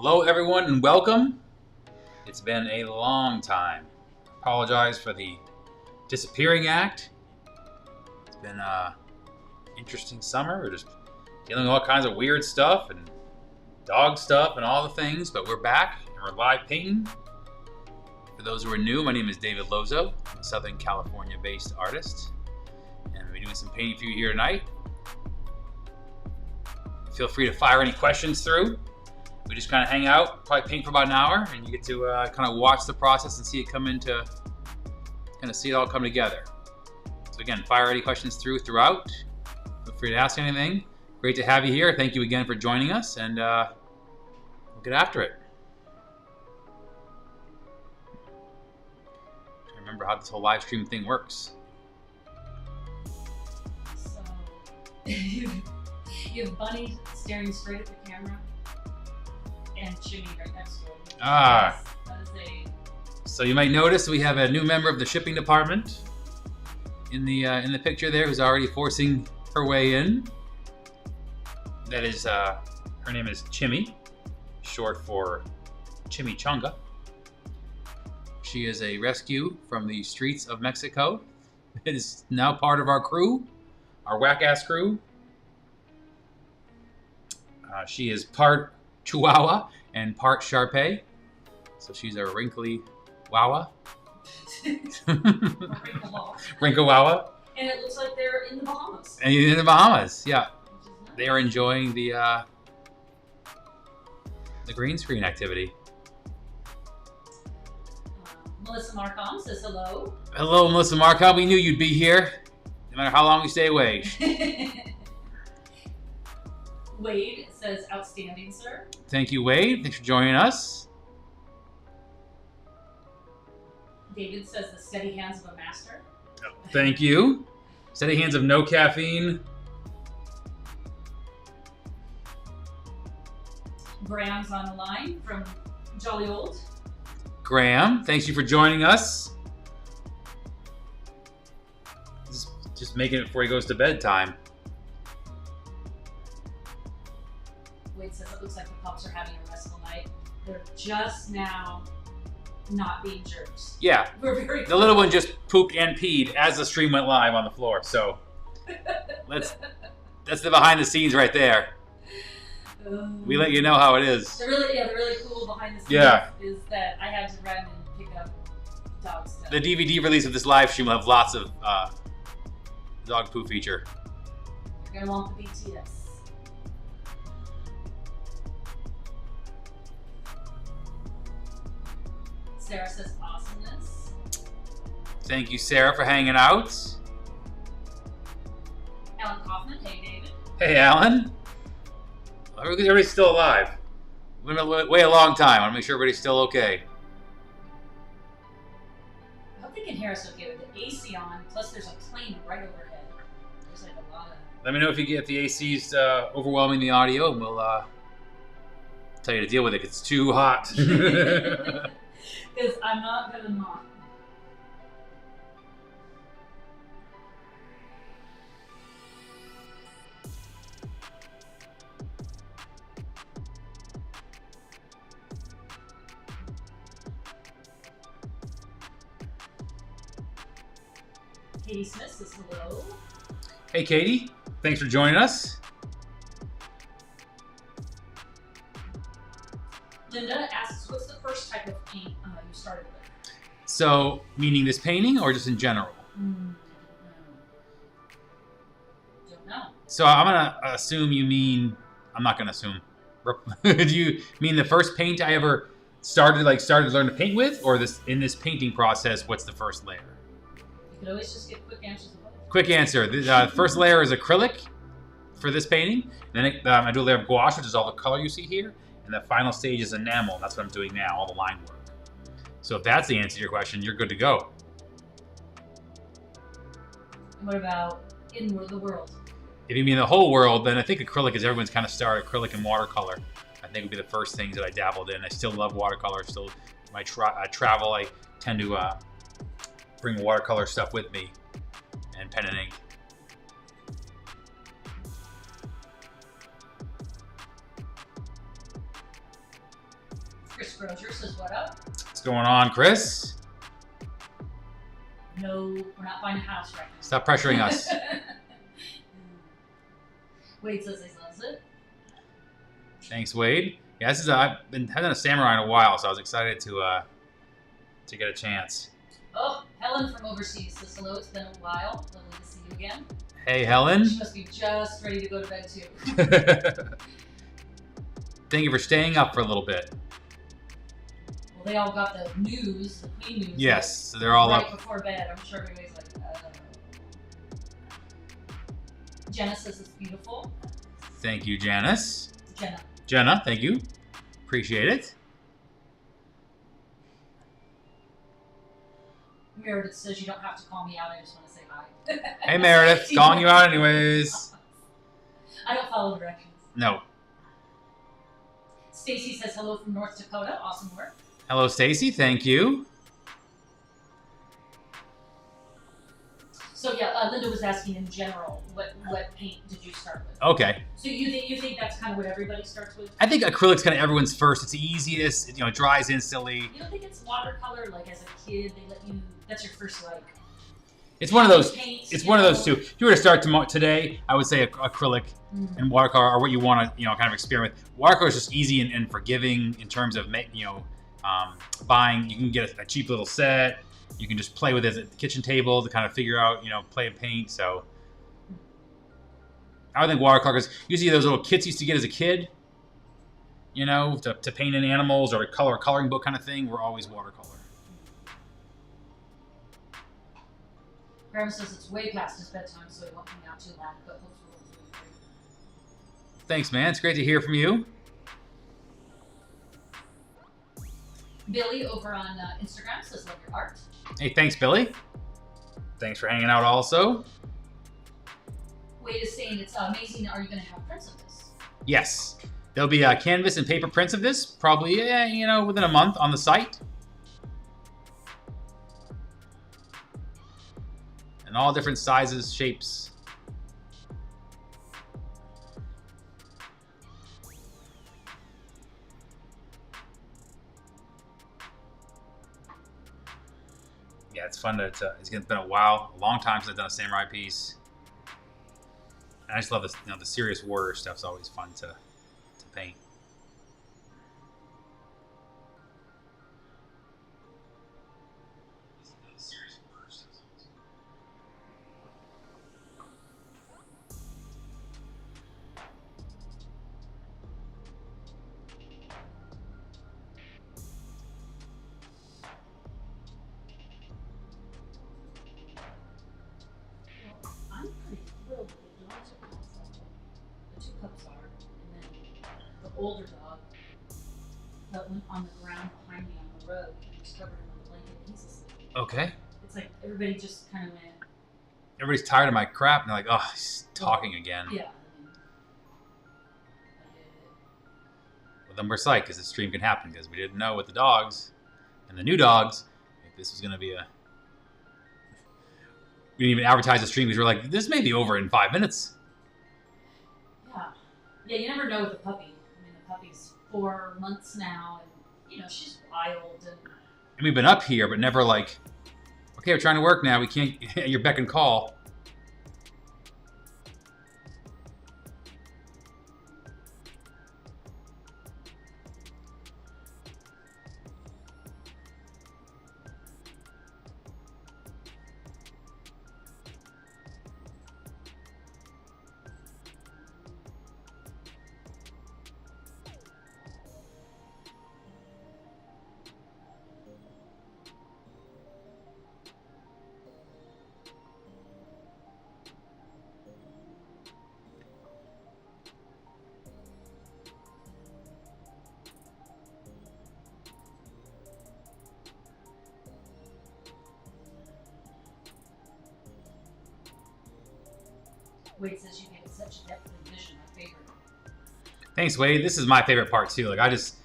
Hello everyone and welcome. It's been a long time. Apologize for the disappearing act. It's been an interesting summer. We're just dealing with all kinds of weird stuff and dog stuff and all the things, but we're back and we're live painting. For those who are new, my name is David Lozeau. I'm a Southern California based artist and we're doing some painting for you here tonight. Feel free to fire any questions through. We just kind of hang out, probably paint for about an hour, and you get to kind of watch the process and see it come into, kind of see it all come together. So again, fire any questions throughout. Feel free to ask anything. Great to have you here. Thank you again for joining us, and we'll get after it. I remember how this whole live stream thing works. So, you have Bunny staring straight at the camera. And Jimmy right next to him. Ah. That is So you might notice we have a new member of the shipping department in the picture there, who's already forcing her way in. That is, her name is Chimmy, short for Chimichanga. She is a rescue from the streets of Mexico. It is now part of our crew, our whack-ass crew. She is part Chihuahua and part Shar-Pei, so she's a wrinkly Wawa. Wrinkle Wawa. And it looks like they're in the Bahamas. And in the Bahamas, yeah. Nice. They are enjoying the green screen activity. Melissa Marcom says hello. Hello, Melissa Marcom. We knew you'd be here, no matter how long we stay away. Wade says outstanding, sir. Thank you, Wade. Thanks for joining us. David says the steady hands of a master. Thank you. Steady hands of no caffeine. Graham's on the line from Jolly Old. Graham, thanks you for joining us. Just making it before he goes to bedtime. Wade says it looks like the pups are having a restful night. They're just now not being jerks. Yeah. We're very The little one just pooped and peed as the stream went live on the floor. So that's the behind the scenes right there. We let you know how it is. The really cool behind the scenes is that I had to run and pick up dog stuff. The DVD release of this live stream will have lots of dog poo feature. You're gonna want the BTS. Sarah says awesomeness. Thank you, Sarah, for hanging out. Alan Kaufman, hey David. Hey, Alan. Everybody's still alive. We're gonna wait a long time. I want to make sure everybody's still okay. I hope they can hear us okay with the AC on. Plus, there's a plane right overhead. There's like a lot of. Let me know if you get the AC's overwhelming the audio, and we'll tell you to deal with it. It's too hot. Because I'm not gonna not. Katie Smith says hello. Hey, Katie. Thanks for joining us. Linda asks, what's the first type of paint you started with? So, meaning this painting or just in general? Don't know. So I'm gonna assume you mean, I'm not gonna assume. Do you mean the first paint I ever started to learn to paint with, or in this painting process, what's the first layer? You could always just get quick answers of both. Quick answer. The first layer is acrylic for this painting. Then I do a layer of gouache, which is all the color you see here. And the final stage is enamel. That's what I'm doing now, all the line work. So if that's the answer to your question, you're good to go. And what about in the world? If you mean the whole world, then I think acrylic is everyone's kind of started. Acrylic and watercolor, I think, would be the first things that I dabbled in. I still love watercolor. Still, when I travel, I tend to bring watercolor stuff with me and pen and ink. Grozier says, what up? What's going on, Chris? No, we're not buying a house right now. Stop pressuring us. Wade says he loves it. Thanks, Wade. Yeah, this is haven't done a samurai in a while, so I was excited to get a chance. Oh, Helen from overseas says hello. It's been a while. Lovely to see you again. Hey, Helen. She must be just ready to go to bed too. Thank you for staying up for a little bit. Well, they all got the news, the Queen news. Yes, so they're all right up before bed. I'm sure everybody's like, Jenna says it's beautiful. Thank you, Janice. Jenna, thank you. Appreciate it. Meredith says you don't have to call me out. I just want to say hi. Hey, Meredith. Calling you out anyways. I don't follow directions. No. Stacy says hello from North Dakota. Awesome work. Hello, Stacy. Thank you. So yeah, Linda was asking in general, what paint did you start with? Okay. So you think that's kind of what everybody starts with? I think acrylic's kind of everyone's first. It's the easiest. It dries instantly. You don't think it's watercolor? Like as a kid, they let you. That's your first like. It's one of those. Paints, It's one of those two. If you were to start today, I would say acrylic and watercolor are what you want to kind of experiment with. Watercolor is just easy and forgiving in terms of buying. You can get a cheap little set. You can just play with it at the kitchen table to kind of figure out, play and paint. So I would think watercolor is usually those little kits you used to get as a kid, to paint in animals or a coloring book kind of thing, were always watercolor. Grandma says it's way past his bedtime, so he won't hang out too long, but hopefully we'll do it great. Thanks, man. It's great to hear from you. Billy over on Instagram says love your art. Hey, thanks, Billy. Thanks for hanging out also. Wade is saying it's amazing. Are you going to have prints of this? Yes. There'll be canvas and paper prints of this, probably, within a month on the site. And all different sizes, shapes. Yeah, it's fun to. It's been a while, a long time since I've done a samurai piece. And I just love this. The serious warrior stuff's always fun to paint. I'm pretty thrilled with the dogs are passed. The two pups are, and then the older dog that went on the ground behind me on the road and was covered in a blanket and he's asleep. Okay. It's like everybody just kind of went. Everybody's tired of my crap, and they're like, "Oh, he's talking again." Yeah. Well, then we're psyched because the stream can happen because we didn't know with the dogs and the new dogs if this was going to be a. We didn't even advertise the stream because we're like, this may be over in 5 minutes. Yeah. Yeah, you never know with the puppy. I mean, the puppy's 4 months now, and she's wild and we've been up here, but never like, okay, we're trying to work now. We can't. Your beck and call. Wade says you gave it such depth and vision. My favorite. Thanks, Wade. This is my favorite part too. Like I just,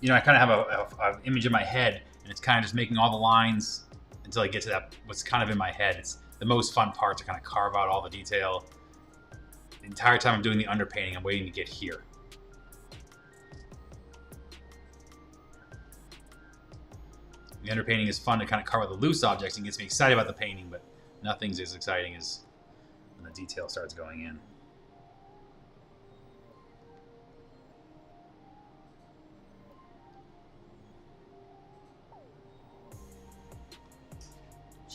I kind of have a image in my head, and it's kind of just making all the lines until I get to that what's kind of in my head. It's the most fun part to kind of carve out all the detail. The entire time I'm doing the underpainting, I'm waiting to get here. The underpainting is fun to kind of cover the loose objects and gets me excited about the painting, but nothing's as exciting as when the detail starts going in.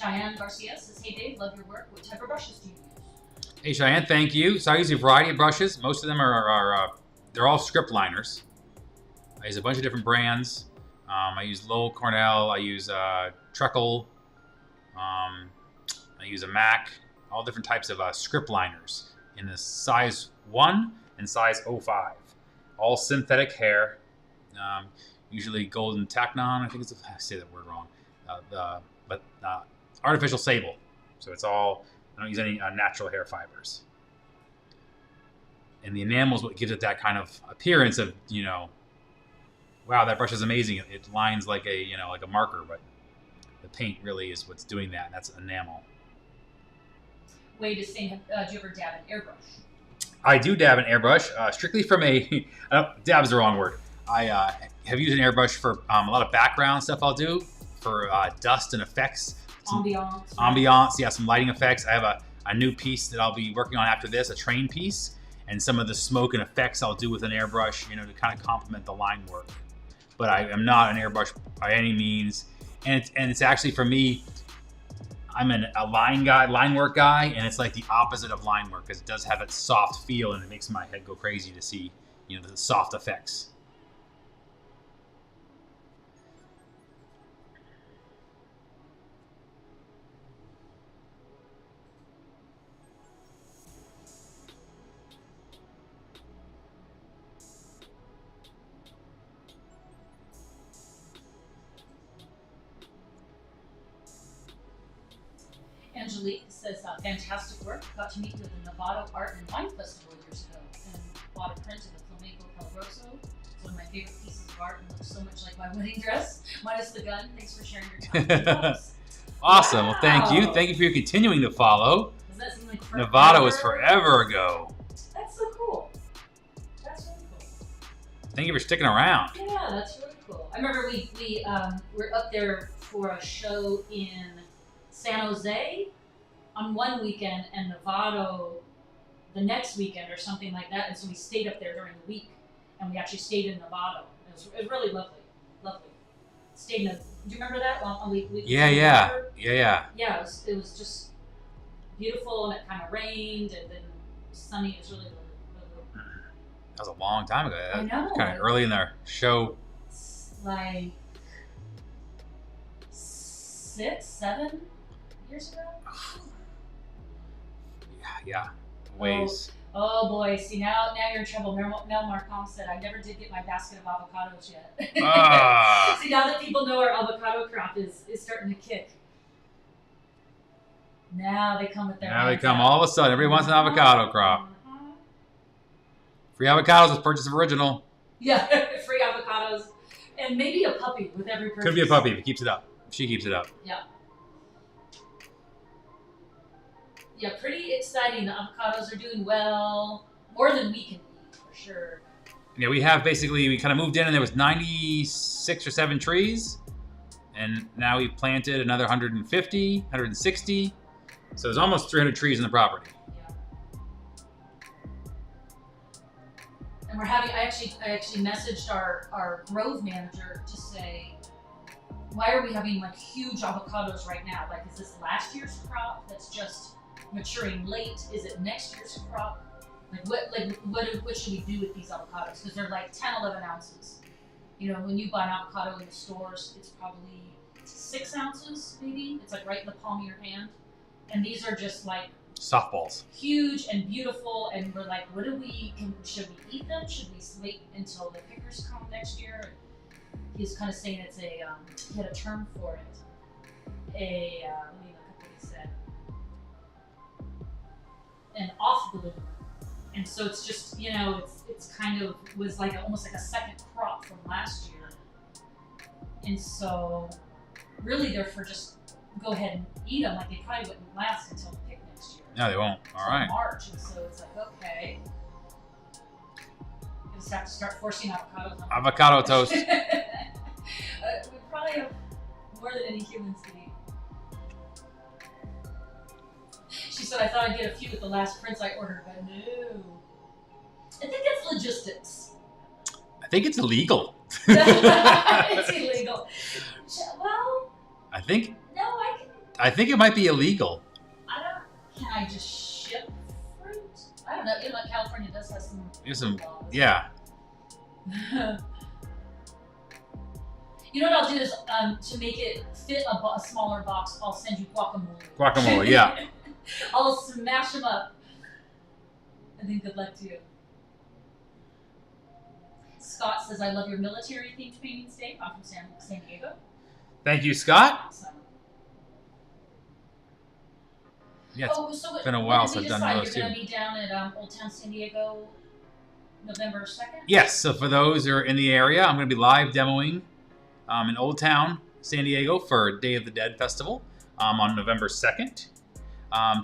Cheyenne Garcia says, hey Dave, love your work. What type of brushes do you use? Hey Cheyenne, thank you. So I use a variety of brushes. Most of them are they're all script liners. I use a bunch of different brands. I use Lowell Cornell. I use Treacle. I use a Mac. All different types of script liners in the size 1 and size 05. All synthetic hair. Usually golden tacnon. I think it's I say that word wrong. But artificial sable. So it's all, I don't use any natural hair fibers. And the enamel is what gives it that kind of appearance of, you know, wow, that brush is amazing. It lines like a, you know, like a marker, but the paint really is what's doing that, and that's enamel. Wade is saying, do you ever dab an airbrush? I do dab an airbrush, strictly from a, dab is the wrong word. I have used an airbrush for a lot of background stuff I'll do, for dust and effects. Ambiance. Ambiance, yeah, some lighting effects. I have a new piece that I'll be working on after this, a train piece, and some of the smoke and effects I'll do with an airbrush, you know, to kind of complement the line work. But I am not an airbrush by any means, and it's actually, for me, I'm a line work guy, and it's like the opposite of line work, because it does have that soft feel, and it makes my head go crazy to see, you know, the soft effects. Angelique says, fantastic work. Got to meet you at the Nevada Art and Wine Festival years ago and bought a print of the Flamenco Calabroso. It's one of my favorite pieces of art and looks so much like my wedding dress, minus the gun. Thanks for sharing your time. Awesome. Wow. Well, thank you. Thank you for continuing to follow. Does that seem like forever? Nevada was forever ago. That's so cool. That's really cool. Thank you for sticking around. Yeah, that's really cool. I remember we were up there for a show in San Jose on one weekend and Novato the next weekend or something like that. And so we stayed up there during the week and we actually stayed in Novato. It was really lovely. Lovely. Stayed in do you remember that? Yeah. Yeah, it was just beautiful, and it kind of rained and then sunny. It was really lovely. That was a long time ago. I know. Kind of early in their show. It's like 6, 7 years ago? Yeah. Ways. Oh boy, see now you're in trouble. Mel Marcom said, I never did get my basket of avocados yet. See, now that people know our avocado crop is starting to kick. Now they come with their Now they come all of a sudden. Everybody wants an avocado crop. Free avocados with purchase of original. Yeah, free avocados. And maybe a puppy with every purchase. Could be a puppy if it keeps it up. If she keeps it up. Yeah. Yeah, pretty exciting. The avocados are doing well. More than we can eat, for sure. Yeah, we kind of moved in and there was 96 or 7 trees. And now we've planted another 150, 160. So there's almost 300 trees in the property. Yeah. And we're having, I actually messaged our grove manager to say, why are we having like huge avocados right now? Like, is this last year's crop that's just maturing late? Is it next year's crop? What should we do with these avocados? Because they're like 10, 11 ounces. You know, when you buy an avocado in the stores, it's probably 6 ounces, maybe. It's like right in the palm of your hand. And these are just like softballs. Huge and beautiful. And we're like, should we eat them? Should we wait until the pickers come next year? He's kind of saying it's he had a term for it. Let me look at what he said. An off bloomer. And so it's just, you know, it's kind of was like almost like a second crop from last year. And so really they're for just go ahead and eat them. Like they probably wouldn't last until the pick next year. No, they won't. All right. March. And so it's like, okay. You just have to start forcing avocados on avocado toast. We probably have More than any humans can eat. She said, I thought I'd get a few at the last prints I ordered, but no. I think it's logistics. I think it's illegal. It's illegal. Well, I think. no, I can. I think it might be illegal. Can I just ship fruit? I don't know. California does have some. There's some. laws. Yeah. You know what I'll do is to make it fit a smaller box, I'll send you guacamole. Guacamole. Yeah. I'll smash them up. I think good luck to you. Scott says, I love your military themed paintings, Dave. I'm from San Diego. Thank you, Scott. Awesome. Yeah, it's So been a while since since I've done those You're too. going to be down at Old Town San Diego November 2nd? Yes, so for those who are in the area, I'm going to be live demoing in Old Town, San Diego for Day of the Dead Festival on November 2nd.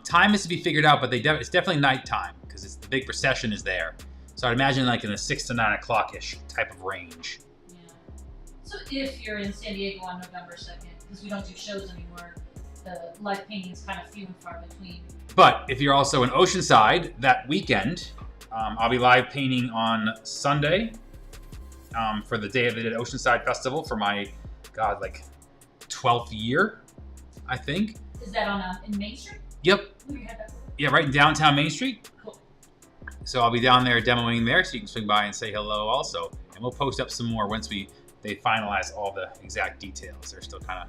Time is to be figured out, but it's definitely nighttime because the big procession is there. So I'd imagine like in the 6 to 9 o'clock-ish type of range. Yeah. So if you're in San Diego on November 2nd, because we don't do shows anymore, the live painting is kind of few and far between. But if you're also in Oceanside that weekend, I'll be live painting on Sunday for the Day of the Dead Oceanside Festival for my, 12th year, I think. Is that on in Main Street? Yep. Where you had that? Yeah, right in downtown Main Street. Cool. So I'll be down there demoing there, so you can swing by and say hello also. And we'll post up some more once they finalize all the exact details. They're still kind of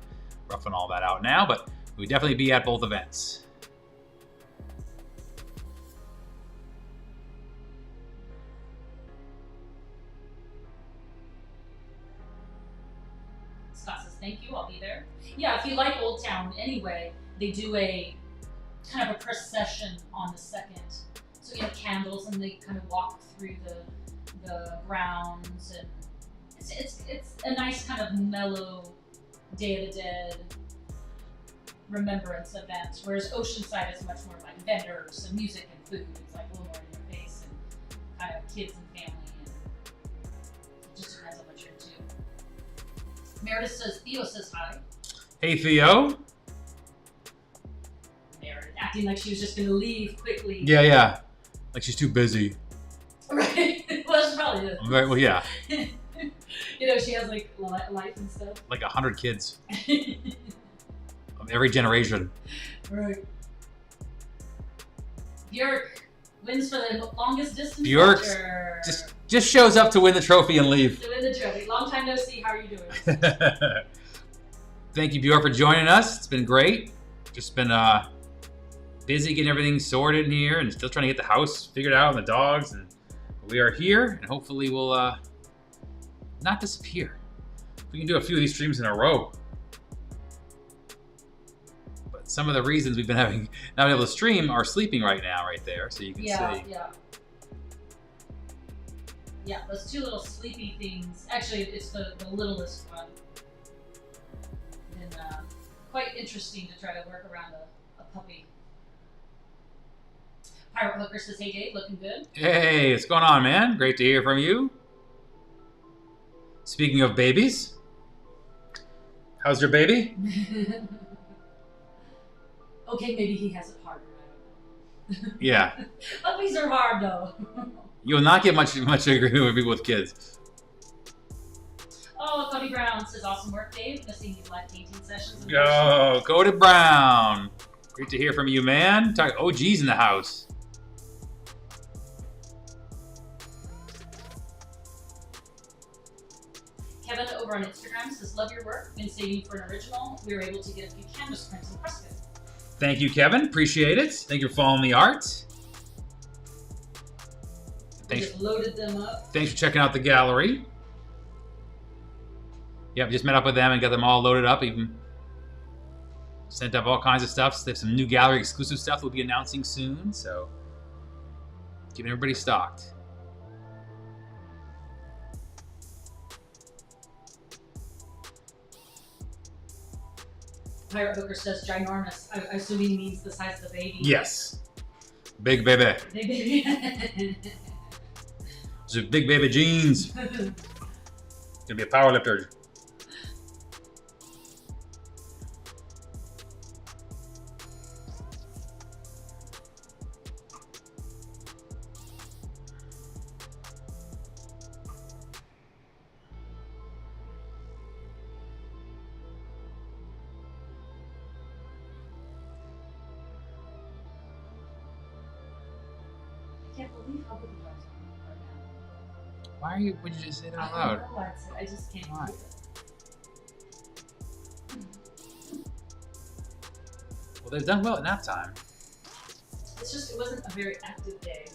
roughing all that out now, but we'll definitely be at both events. Scott says, thank you, I'll be there. Yeah, if you like Old Town anyway, they do a kind of a procession on the 2nd. So you have candles and they kind of walk through the grounds, and it's a nice kind of mellow Day of the Dead remembrance event. Whereas Oceanside is much more like vendors and music and food. It's like a little more in your face and kind of kids and family, and it just depends on what you're into. Meredith says, Theo says hi. Hey, Theo. Meredith acting like she was just going to leave quickly. Yeah. Like she's too busy. Right. Well, she probably is. Right, well, yeah. You know, she has like life and stuff. Like 100 kids of every generation. Right. Bjork wins for the longest distance. Bjork Dodger. just shows up to win the trophy and leave. To win the trophy. Long time no see. How are you doing? Thank you, Bjork, for joining us. It's been great. Just been busy getting everything sorted in here and still trying to get the house figured out and the dogs. And we are here, and hopefully we'll not disappear. We can do a few of these streams in a row. But some of the reasons we've been having not been able to stream are sleeping right now, right there, so you can see. Yeah, those two little sleepy things. Actually, it's the littlest one. Been quite interesting to try to work around a puppy. Pirate Hooker says, hey Dave, looking good. Hey, what's going on, man? Great to hear from you. Speaking of babies, how's your baby? Okay, maybe he has it harder. I don't know. Yeah. Puppies are hard though. You will not get much agreement with people with kids. Oh, Cody Brown says, awesome work, Dave. Missing these live painting sessions. Go, Cody Brown. Great to hear from you, man. Talk OG's in the house. Kevin over on Instagram says, love your work. Been saving for an original. We were able to get a few canvas prints and press it. Thank you, Kevin. Appreciate it. Thank you for following the art. We just loaded them up. Thanks for checking out the gallery. Yep, just met up with them and got them all loaded up. Even sent up all kinds of stuff. There's some new gallery exclusive stuff we'll be announcing soon. So keeping everybody stocked. Pirate Hooker says ginormous. I assume he means the size of the baby. Yes. Big baby. Big baby. Those are big baby jeans. Gonna be a power lifter. can't believe how good the dogs are right now. Why are you? Would you just say that out I loud? don't know why I'd say it. I just can't Why? believe it. Well, they've done well at nap time. It's just, it wasn't a very active day.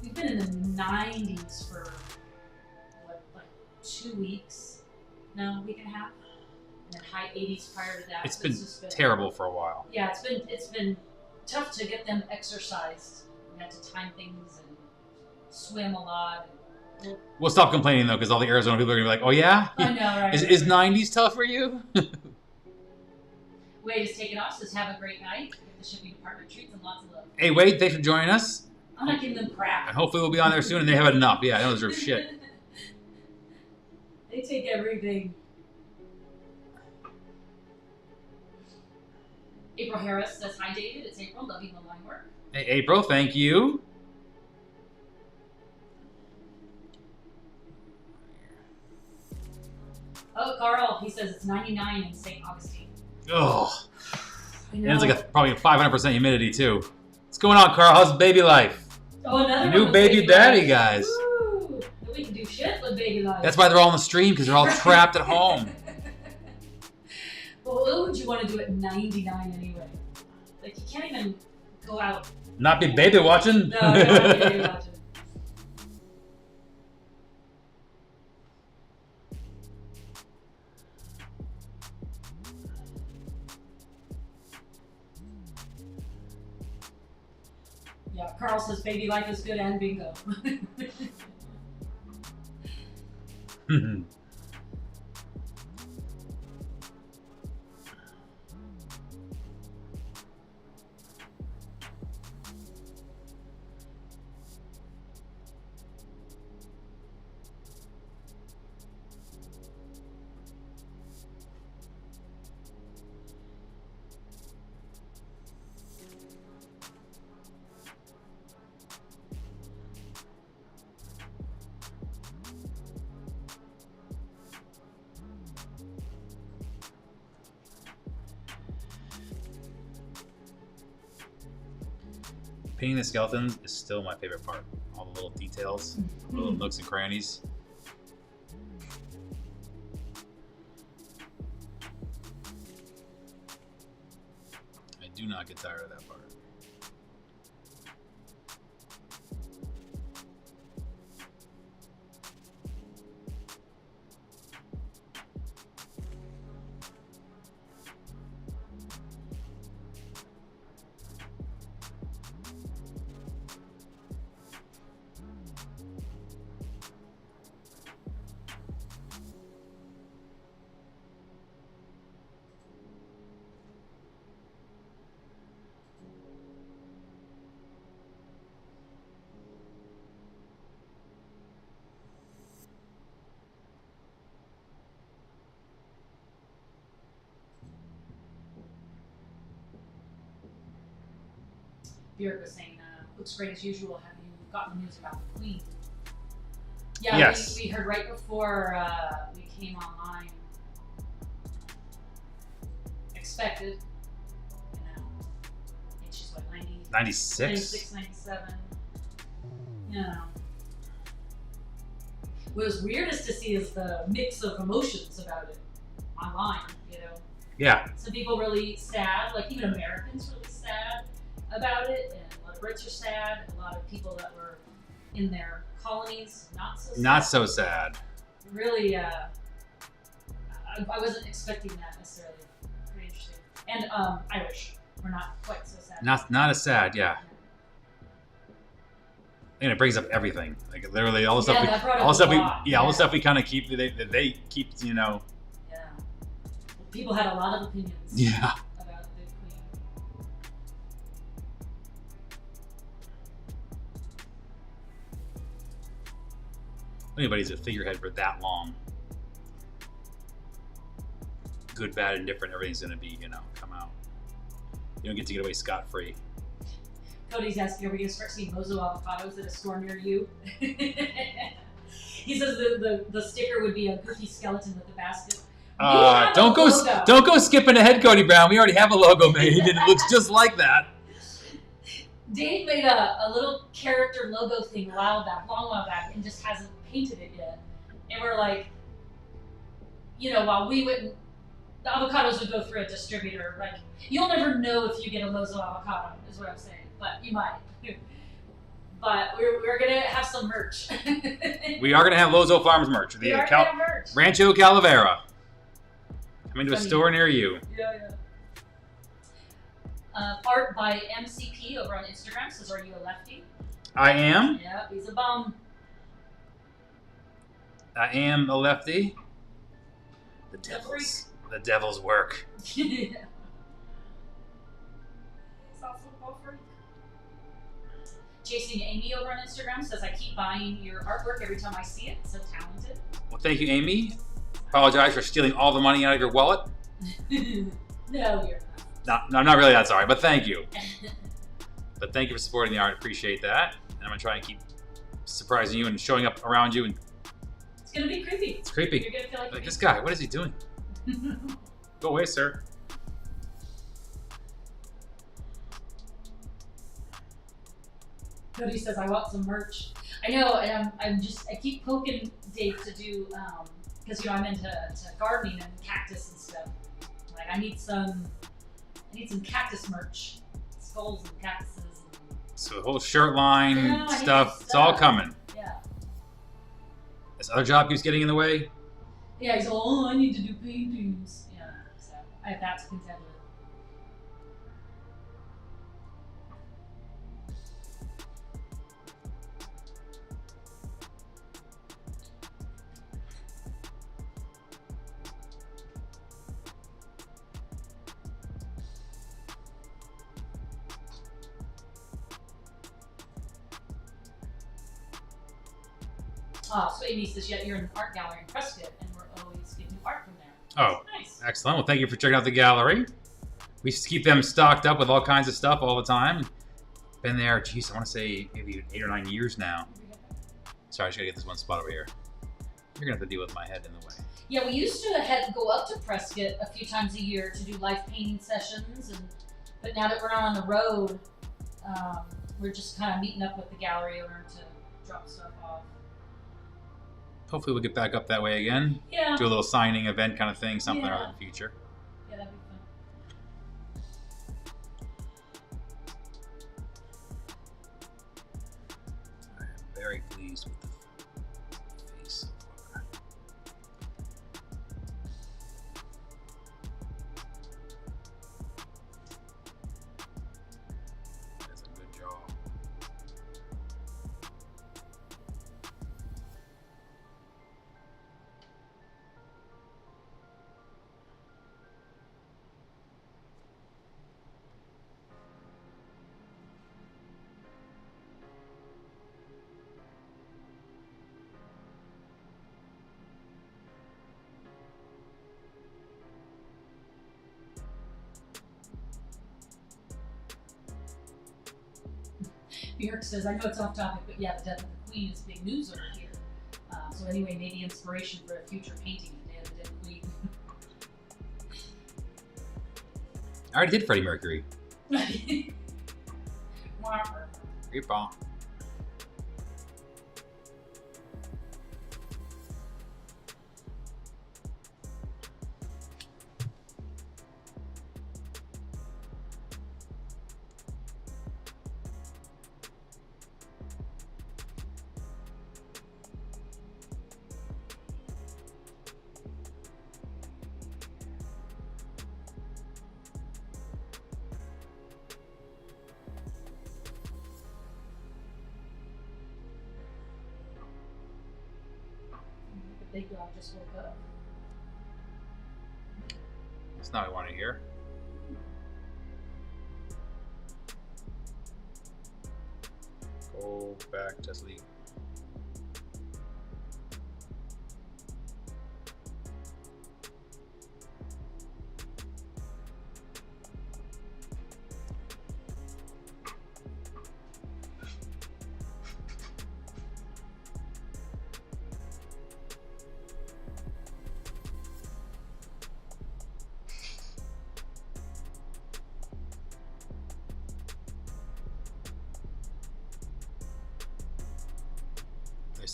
We've been in the 90s for, what, like 2 weeks? No, a week and a half? And then high 80s prior to that. It's So been just terrible for a while. Yeah, it's been tough to get them exercised. We had to time things and swim a lot. We'll stop complaining though, because all the Arizona people are gonna be like, "Oh yeah, I know, right? is 90s tough for you?" Wade is taking off, says have a great night. Get the shipping department treats and lots of love. Hey Wade, thanks for joining us. I'm not giving them crap. And hopefully we'll be on there soon and they have enough. Yeah, I don't deserve shit. They take everything. April Harris says, hi David, it's April, love you the line work. Hey April, thank you. Oh, Carl, he says it's 99 in St. Augustine. Oh, I and know. it's like probably 500% humidity too. What's going on, Carl? How's baby life? Oh, another New one with baby daddy, life. guys. Woo! We can do shit with baby life. That's why they're all on the stream, because they're all trapped at home. Well, what would you want to do at 99 anyway? Like, you can't even go out. Not be baby watching. No, you don't have to baby watching. Yeah, Carl says baby life is good and bingo. Painting the skeletons is still my favorite part. All the little details, little nooks and crannies. I do not get tired of that part. Björk was saying, looks great as usual. Have you gotten the news about the Queen? Yeah, yes. we heard right before we came online. Expected, you know. I think she's what, 90? 96? 96, 97. You know. What was weirdest to see is the mix of emotions about it online, you know. Yeah. Some people really sad, like even Americans really sad about it, and a lot of Brits are sad. A lot of people that were in their colonies, not so sad. Not so sad. Really, I wasn't expecting that necessarily. Pretty interesting. And Irish were not quite so sad. Not as sad, yeah. And it brings up everything, like literally all the stuff. Yeah, that brought up All the stuff a lot. we, all the stuff we kind of keep. They keep, you know. Yeah. People had a lot of opinions. Yeah. About the Queen. Anybody's a figurehead for that long. Good, bad, indifferent. Everything's gonna be, you know, come out. You don't get to get away scot-free. Cody's asking, are we going to start seeing Lozeau avocados at a store near you? He says the sticker would be a goofy skeleton with a basket. Don't go skipping ahead, Cody Brown. We already have a logo made, and it looks just like that. Dave made a little character logo thing a while back, long while back, and just hasn't painted it yet. And we're like, you know, while we wouldn't, the avocados would go through a distributor. Like, you'll never know if you get a Lozeau avocado, is what I'm saying, but you might. But we're gonna have some merch. We are gonna have Lozeau Farms merch. We are gonna have merch. Rancho Calavera. Coming to a store near you. Yeah. Art by MCP over on Instagram says, "Are you a lefty?" I am. Yeah, he's a bum. I am a lefty. The devil's work. Yeah. He's also a ball freak. Chasing Amy over on Instagram says, "I keep buying your artwork every time I see it. So talented." Well, thank you, Amy. Apologize for stealing all the money out of your wallet. No, you're not. No, I'm not really that sorry, but thank you. But thank you for supporting the art. Appreciate that. And I'm gonna try and keep surprising you and showing up around you. And it's gonna be creepy. It's creepy. You're gonna feel like this guy. What is he doing? Go away, sir. Cody says, "I want some merch." I know, and I keep poking Dave to do, because I'm into gardening and cactus and stuff. Like, I need some cactus merch, skulls and cactuses. So the whole shirt line Yeah, stuff, it's all coming. Yeah. This other job keeps getting in the way. Yeah, he's all, "Oh, I need to do paintings." Yeah, so I have that to contend with. So Amy says, "Yeah, you're in an art gallery in Prescott, and we're always getting art from there." Oh, nice. Excellent. Well, thank you for checking out the gallery. We just keep them stocked up with all kinds of stuff all the time. Been there, geez, I want to say maybe 8 or 9 years now. Sorry, I just gotta get this one spot over here. You're gonna have to deal with my head in the way. Yeah, we used to go up to Prescott a few times a year to do live painting sessions, but now that we're not on the road, we're just kind of meeting up with the gallery owner to drop stuff off. Hopefully we'll get back up that way again. Yeah. Do a little signing event kind of thing, something Yeah. or other in the future. Yeah, that'd be fun. I am very pleased with the face so far. That's a good job. Bjork says, "I know it's off topic, but yeah, the death of the Queen is big news over here. So anyway, maybe inspiration for a future painting of Day of the Dead Queen." I already did Freddie Mercury. Whopper. Creepball. The big dog just woke up. That's not what I want to hear. Go back to sleep.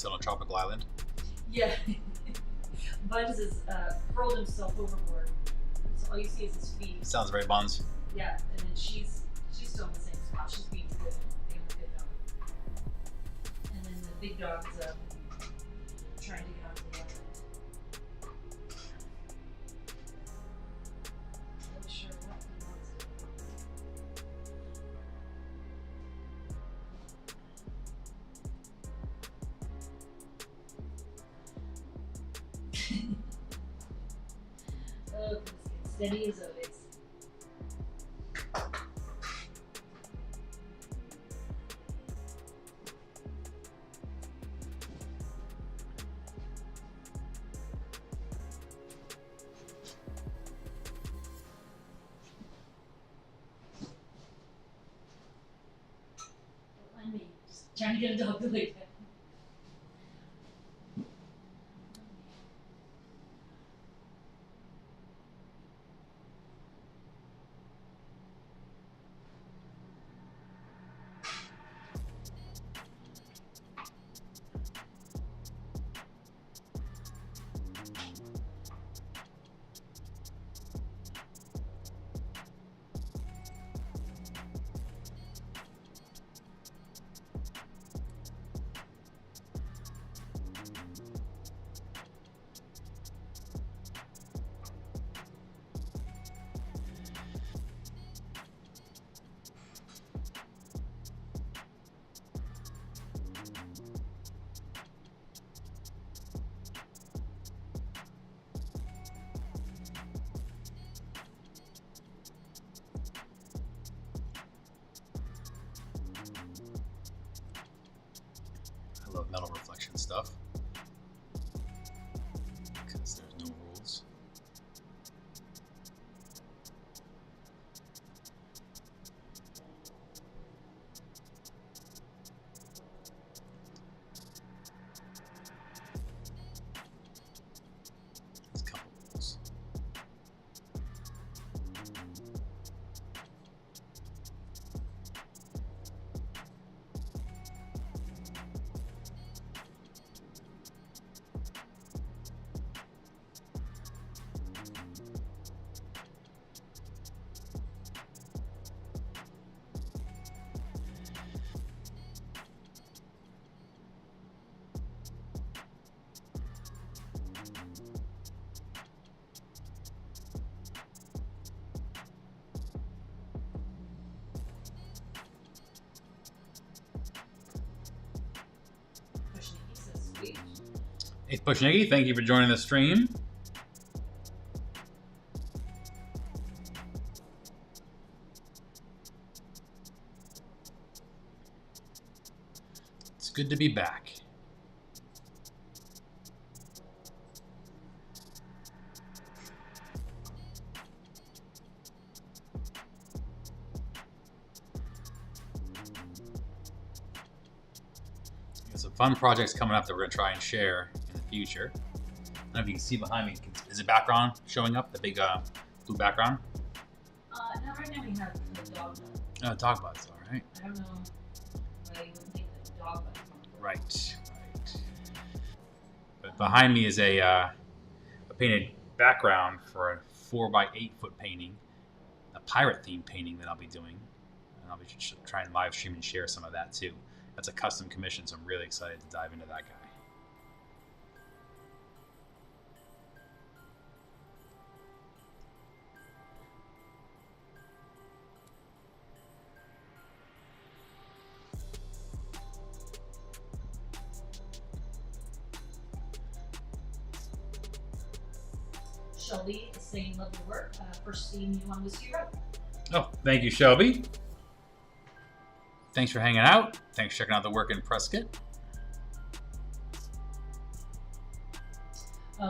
still on a tropical island. Yeah. Buns is hurled himself overboard. So all you see is his feet. Sounds very Buns. Yeah, and then she's still in the same spot. She's being good, being a good dog. And then the big dog's trying to get onto the island. Not sure what he wants to do. Oh, steady as always. I mean, just trying to get a dog to like that. I love metal reflection stuff because there's no rules. There's a couple rules. Hey Pushniggy, thank you for joining the stream. It's good to be back. There's some fun projects coming up that we're going to try and share in the future. I don't know if you can see behind me. Is the background showing up? The big blue background? No, right now we have the dog bun. Oh, dog butts, all right. I don't know why you wouldn't think the dog bun's on the Right. But behind me is a painted background for a 4x8 foot painting, a pirate themed painting that I'll be doing. And I'll be trying to live stream and share some of that too. That's a custom commission, so I'm really excited to dive into that guy. Shelby is saying lovely work. First seeing you on Whiskey Road. Oh, thank you, Shelby. Thanks for hanging out. Thanks for checking out the work in Prescott.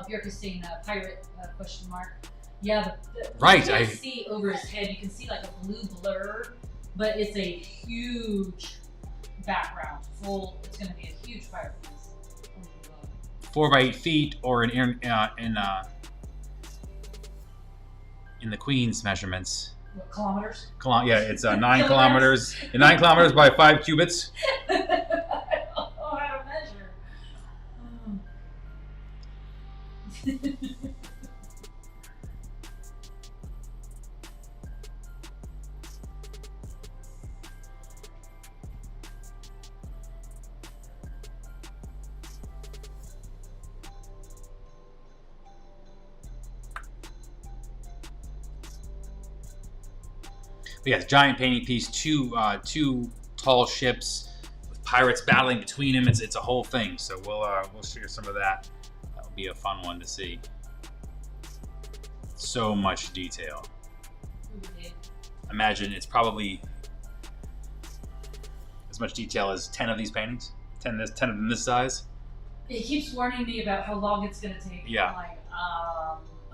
Bjork is saying pirate question mark. Yeah, right. You can't see over his head. You can see like a blue blur, but it's a huge background. It's going to be a huge pirate piece. 4x8 feet, or in the Queen's measurements. What, kilometers? Yeah, it's 9 kilometers. 9 kilometers by 5 cubits. I don't know how to measure. But yes, giant painting piece, two tall ships with pirates battling between them. It's a whole thing. So we'll share some of that. That'll be a fun one to see. So much detail. Imagine it's probably as much detail as 10 of these paintings. 10 of them this size. It keeps warning me about how long it's going to take. Yeah. I'm like,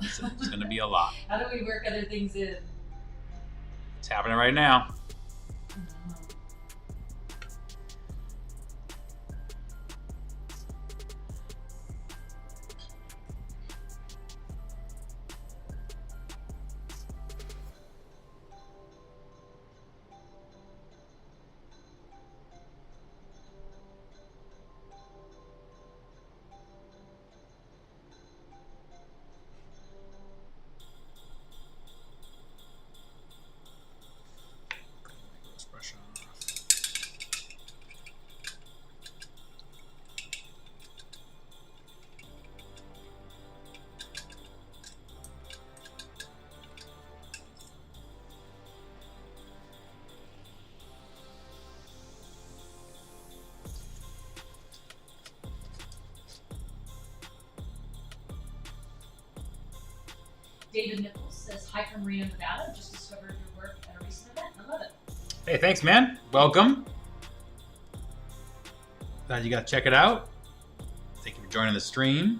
It's going to be a lot. How do we work other things in? It's happening right now. David Nichols says, hi from Reno, Nevada. Just discovered your work at a recent event. I love it. Hey, thanks, man. Welcome. Glad you got to check it out. Thank you for joining the stream.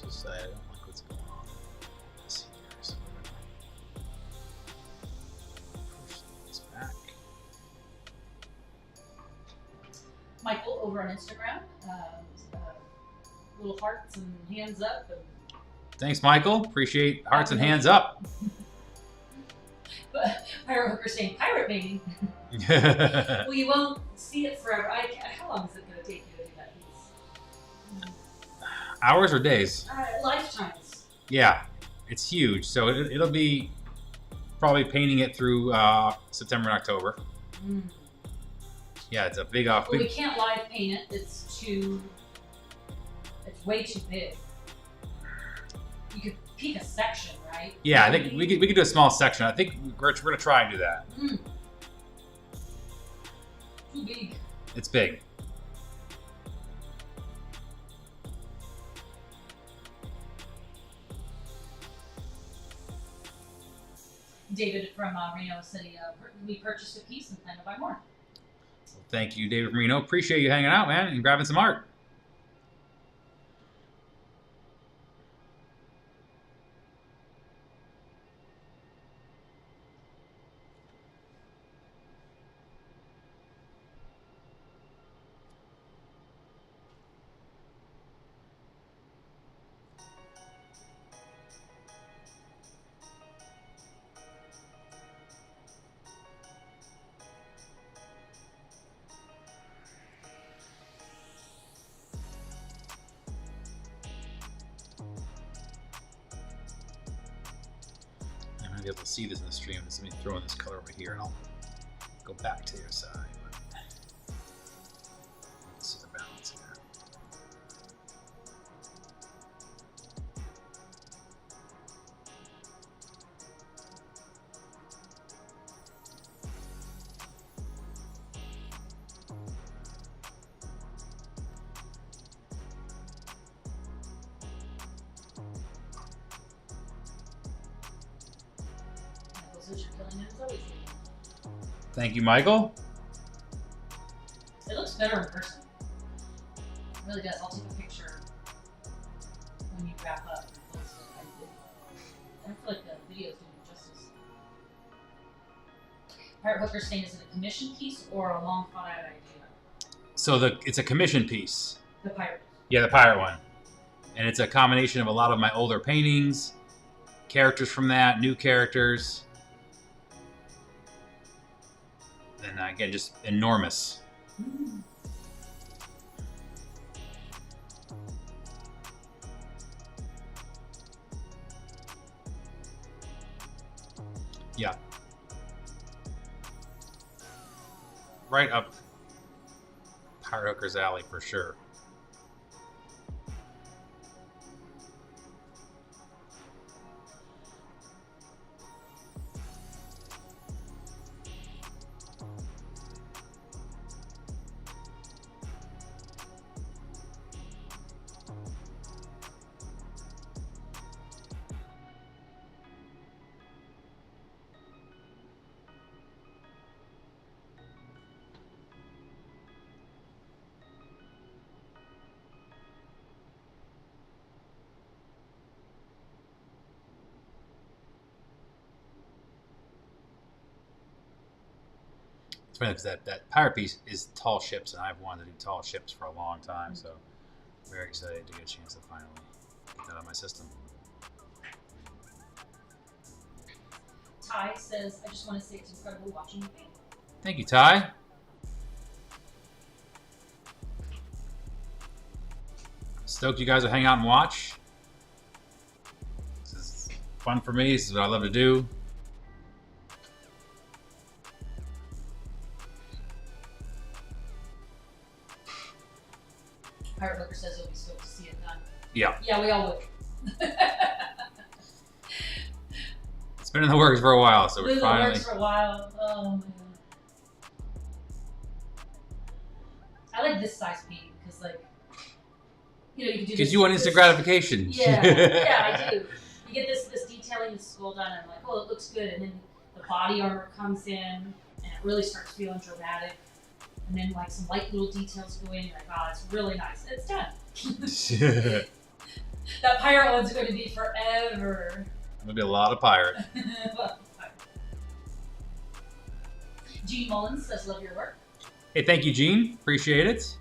Just I don't like what's going on. Let's see here. So push this back. Michael over on Instagram, little hearts and hands up. And Thanks, Michael. Appreciate hearts and hands up. Pirate Hooker saying pirate painting. Well, you won't see it forever. How long is it going to take you to do that piece? Hours or days? Lifetimes. Yeah, it's huge. So it'll be probably painting it through September and October. Mm. Yeah, it's a big off. Well, we can't live paint it. It's way too big. You could peek a section, right? Yeah, I think we could do a small section. I think we're gonna try and do that. Mm. Too big. It's big. David from Reno said we purchased a piece and plan to buy more. Well, thank you, David from Reno. Appreciate you hanging out, man, and grabbing some art. Be able to see this in the stream. Let me throw in this color over here and I'll go back to your side. Let's see the balance here. Thank you, Michael. It looks better in person. It really does. I'll take a picture when you wrap up and post it. I don't feel like the video's doing justice. Pirate Hooker saying, is it a commission piece or a long thought out idea? So it's a commission piece. The pirate. Yeah, the pirate one. And it's a combination of a lot of my older paintings, characters from that, new characters. And again, just enormous. Yeah. Right up Pirate Hooker's alley for sure. It's funny because that pirate piece is tall ships, and I've wanted to do tall ships for a long time, so very excited to get a chance to finally get that on my system. Ty says, I just want to say it's incredible watching you paint. Thank you, Ty. Stoked you guys will hang out and watch. This is fun for me. This is what I love to do. Pirate Hooker says he'll be stoked to see it done. Yeah. Yeah, we all would. It's been in the works for a while, so we're finally... It's been in the works for a while. Oh, man. I like this size painting because, like, you know, you can do this. Because you want instant gratification. Yeah, yeah, I do. You get this detailing, this well done, and I'm like, oh, it looks good. And then the body armor comes in, and it really starts feeling dramatic. And then, like, some light little details go in. You're like, oh, it's really nice. It's done. That pirate one's going to be forever. There'll be a lot of pirate. Gene Mullins says, love your work. Hey, thank you, Gene. Appreciate it.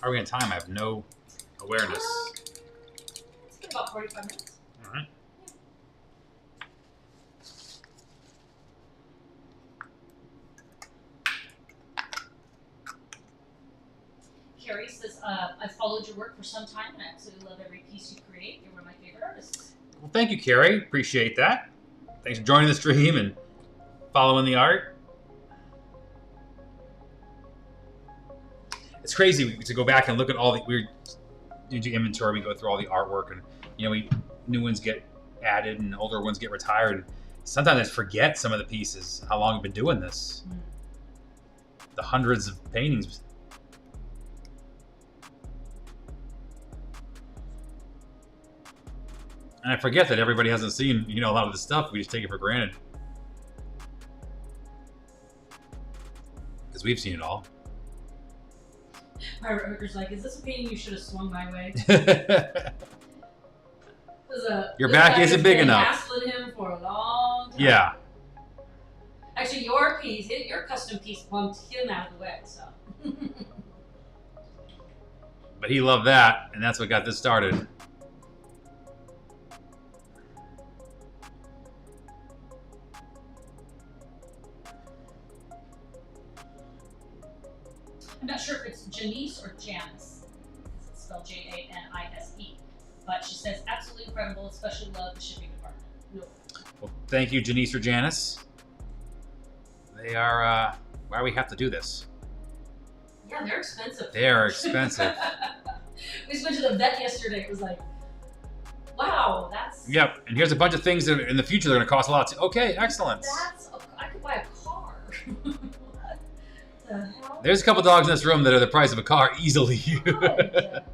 Are we in time? I have no awareness. It's been about 45 minutes. All right. Carrie says, I've followed your work for some time and I absolutely love every piece you create. You're one of my favorite artists. Well, thank you, Carrie. Appreciate that. Thanks for joining the stream and following the art. It's crazy to go back and look at all the weird inventory. We go through all the artwork, and new ones get added and older ones get retired. Sometimes I forget some of the pieces. How long I've been doing this? The hundreds of paintings. And I forget that everybody hasn't seen a lot of the stuff. We just take it for granted because we've seen it all. Pirate Hooker's like, is this a painting you should have swung my way? Your back isn't big enough. Hassling him for a long time. Yeah. Actually, your custom piece bumped him out of the way, so. But he loved that, and that's what got this started. I'm not sure if it's Janice or Janice. It's spelled Janise. But she says, absolutely incredible, especially love the shipping department. No. Well, thank you, Janice or Janice. They are, why we have to do this. Yeah, they're expensive. They are expensive. We just went to the vet yesterday. It was like Wow, that's... Yep, and here's a bunch of things that in the future they're going to cost a lot. Okay, excellent. I could buy a car. What the hell? There's a couple dogs in this room that are the price of a car easily. God.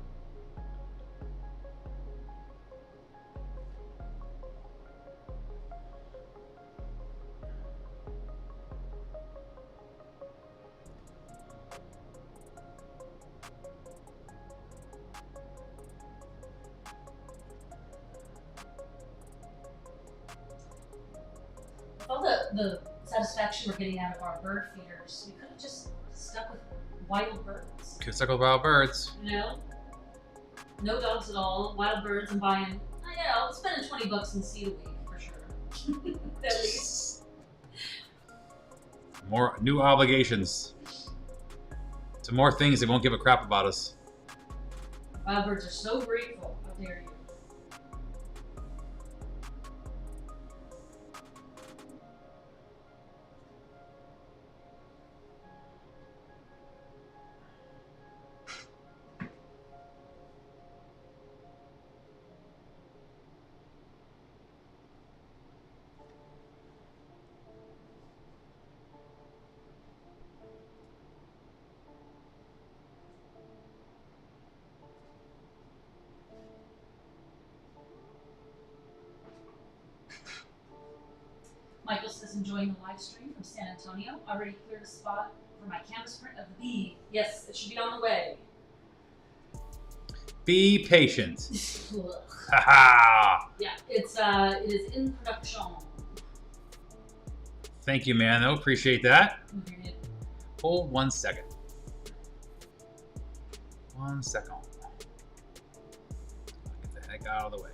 All the satisfaction we're getting out of our bird feeders, we could have just stuck with wild birds. Could suckle wild birds. You know? No dogs at all, wild birds, and buying, spending $20 in seed a week for sure. At least. More new obligations. To more things they won't give a crap about us. Wild birds are so grateful. How dare you? Michael says, enjoying the live stream from San Antonio. Already cleared a spot for my canvas print of the bee. Yes, it should be on the way. Be patient. Haha. Yeah, it is in production. Thank you, man. I appreciate that. Hold 1 second. 1 second. Get the heck out of the way.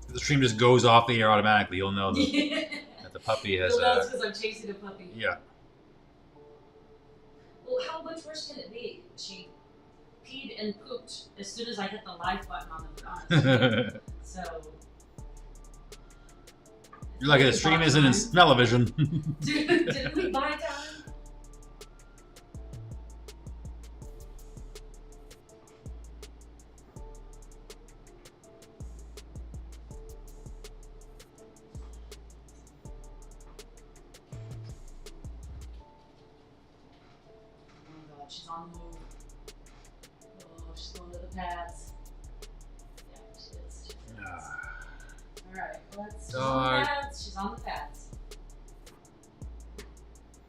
The stream just goes off the air automatically. You'll know that the puppy has. You'll know it's because I'm chasing a puppy. Yeah. Well, how much worse can it be? She peed and pooped as soon as I hit the live button on the So. You're like, the stream isn't in smell-o-vision. Didn't we buy time? Oh God, she's on the move. Oh, she's going to the pads. Yeah, she is. Alright, she's on the pads. She's on the pads.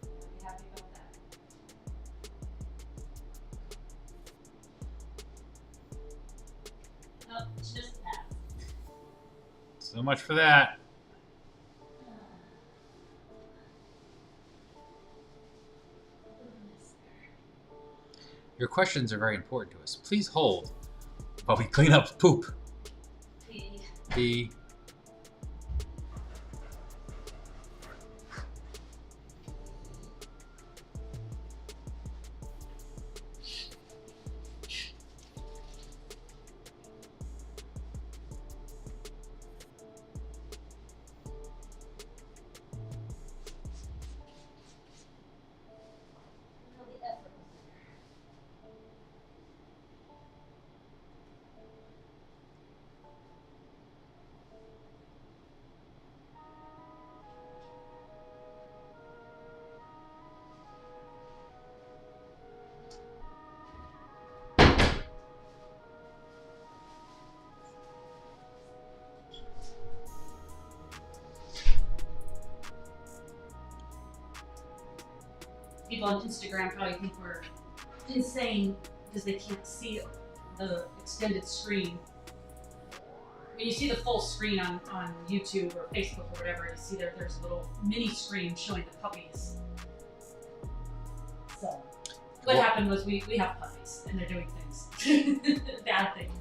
Be happy about that. Nope, she just the pads. So much for that. Your questions are very important to us. Please hold while we clean up poop. Pee. People on Instagram probably think we're insane because they can't see the extended screen. When you see the full screen on YouTube or Facebook or whatever, you see there's a little mini screen showing the puppies. So what happened was we have puppies and they're doing things. Bad things.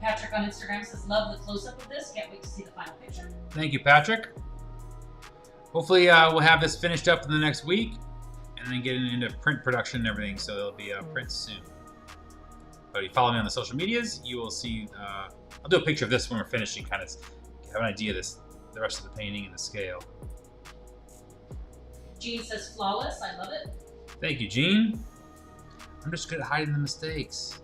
Patrick Patrick on Instagram says, love the close-up of this. Can't wait to see the final picture. Thank you, Patrick. Hopefully we'll have this finished up in the next week and then get into print production and everything, so there'll be a print soon. But if you follow me on the social medias, you will see, I'll do a picture of this when we're finishing, kind of have an idea of the rest of the painting and the scale. Jean says, flawless. I love it. Thank you, Jean. I'm just good at hiding the mistakes.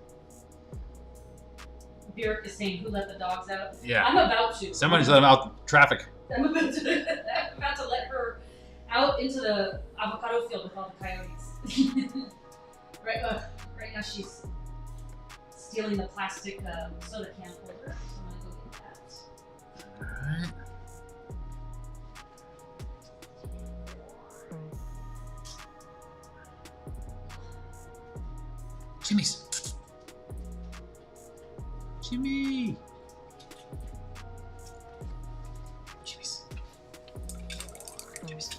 Bjork is saying, who let the dogs out? Yeah. I'm about to. Somebody's let them out traffic. I'm about to let her out into the avocado field with all the coyotes. Right now she's stealing the plastic soda can holder, so I'm gonna go get that. Alright. Jimmy's. Jimmy. Jimmy's. Jimmy's.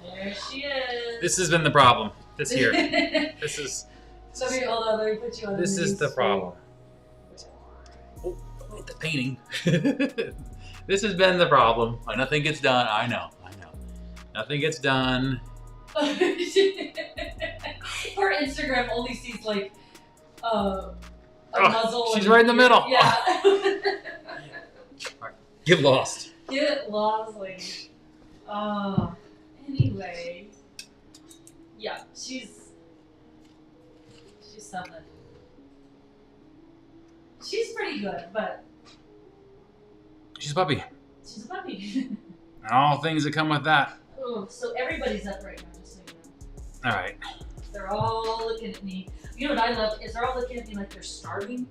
There she is. This has been the problem this year. This is. Let me put you on. This is the problem. Oh, the painting. This has been the problem. Nothing gets done. I know. Nothing gets done. Her Instagram only sees like a muzzle. She's right in the middle. Yeah. Get lost. Get lost, lady. Anyway. Yeah, she's something. She's pretty good, but She's a puppy. she's a puppy. And all things that come with that. Oh, so everybody's up right now, just so you know. All right. They're all looking at me. You know what I love is they're all looking at me like they're starving.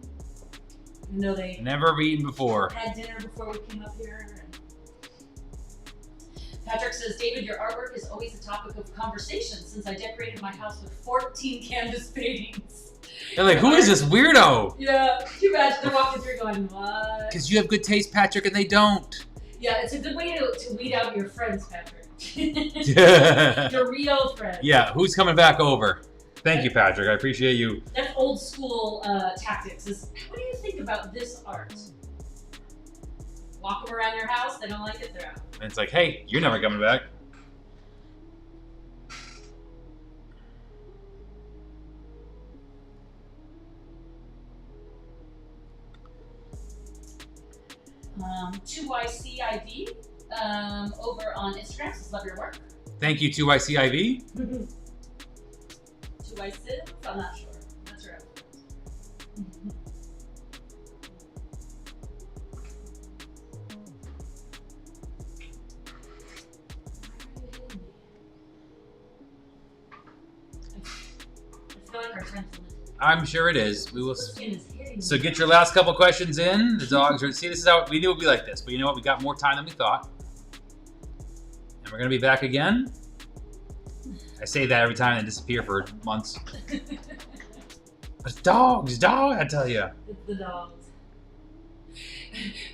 You know they Never eaten before. had dinner before we came up here. And Patrick says, David, your artwork is always a topic of conversation since I decorated my house with 14 canvas paintings. They're like, who is this weirdo? Yeah, can you imagine they're walking through going, what? Because you have good taste, Patrick, and they don't. Yeah, it's a good way to weed out your friends, Patrick. Yeah. Your real friends. Yeah, who's coming back over? Thank you, Patrick. I appreciate you. That's old school tactics. What do you think about this art? Walk them around your house, they don't like it, they're out. And it's like, hey, you're never coming back. Um, 2YCIV over on Instagram says, love your work. Thank you, 2YCIV. 2YCIV? I'm not sure. That's right. I feel like our time's limited. I'm sure it is. We will. The skin is hitting So me. get your last couple questions in. The dogs are. See, this is how we knew it would be like this, but you know what? We got more time than we thought, and we're gonna be back again. I say that every time and disappear for months. But it's dogs, I tell you. It's the dogs.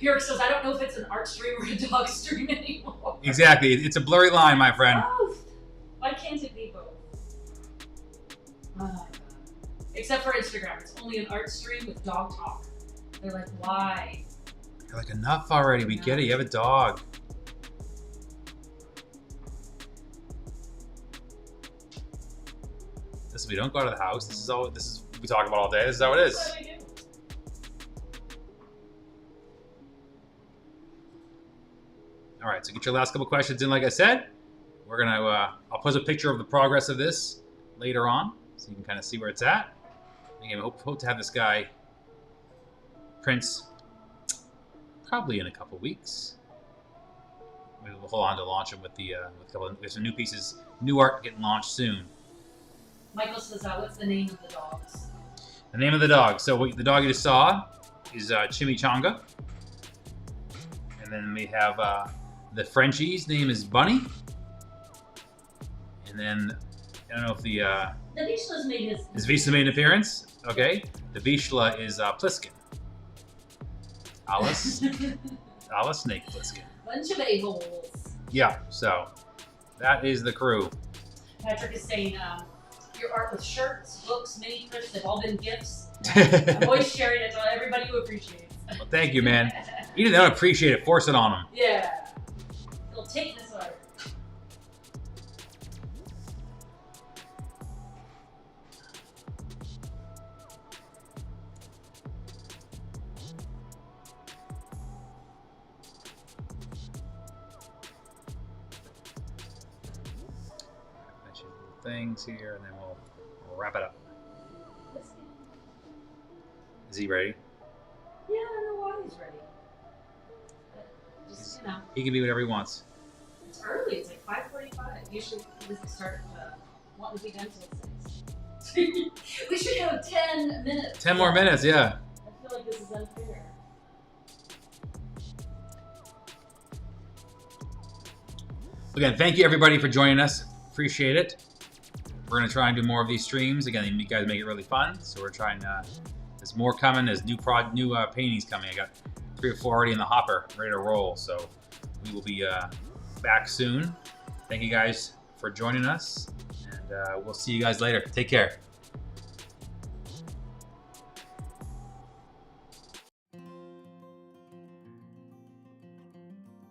Bjork says, I don't know if it's an art stream or a dog stream anymore. Exactly. It's a blurry line, my friend. Both. Why can't it be both? Except for Instagram. It's only an art stream with dog talk. They're like, why? You're like, enough already. We get it. You have a dog. This we don't go out of the house. This is all. This is we talk about all day. This is how it is. That's what I do. All right. So get your last couple questions in. Like I said, we're gonna. I'll post a picture of the progress of this later on, so you can kind of see where it's at. Again, hope to have this guy prints probably in a couple weeks. Maybe we'll hold on to launch him with the with a couple. There's some new pieces, new art getting launched soon. Michael says, what's the name of the dogs? The name of the dog. So the dog you just saw is Chimichanga, and then we have the Frenchie's name is Bunny, and then I don't know if the Vishala's made his. is Vista made an appearance. Okay, the Vishala is Pliskin. Alice Snake Pliskin. Bunch of a-holes. Yeah, so that is the crew. Patrick is saying, your art with shirts, books, mini prints. They've all been gifts. I'm always sharing it to everybody who appreciates. Well, thank you, man. Even if they don't appreciate it, force it on them. Yeah. They'll take this art. Things here, and then we'll wrap it up. Is he ready? Yeah, I don't know why he's ready. But just, you know. He can be whatever he wants. It's early. It's like 5:45. Usually we start wanting to be done till 6. We should have 10 minutes. 10 more minutes, yeah. I feel like this is unfair. Again, thank you everybody for joining us. Appreciate it. We're gonna try and do more of these streams. Again, you guys make it really fun. So we're trying. There's more coming. There's new paintings coming. I got 3 or 4 already in the hopper, ready to roll. So we will be back soon. Thank you guys for joining us, and we'll see you guys later. Take care.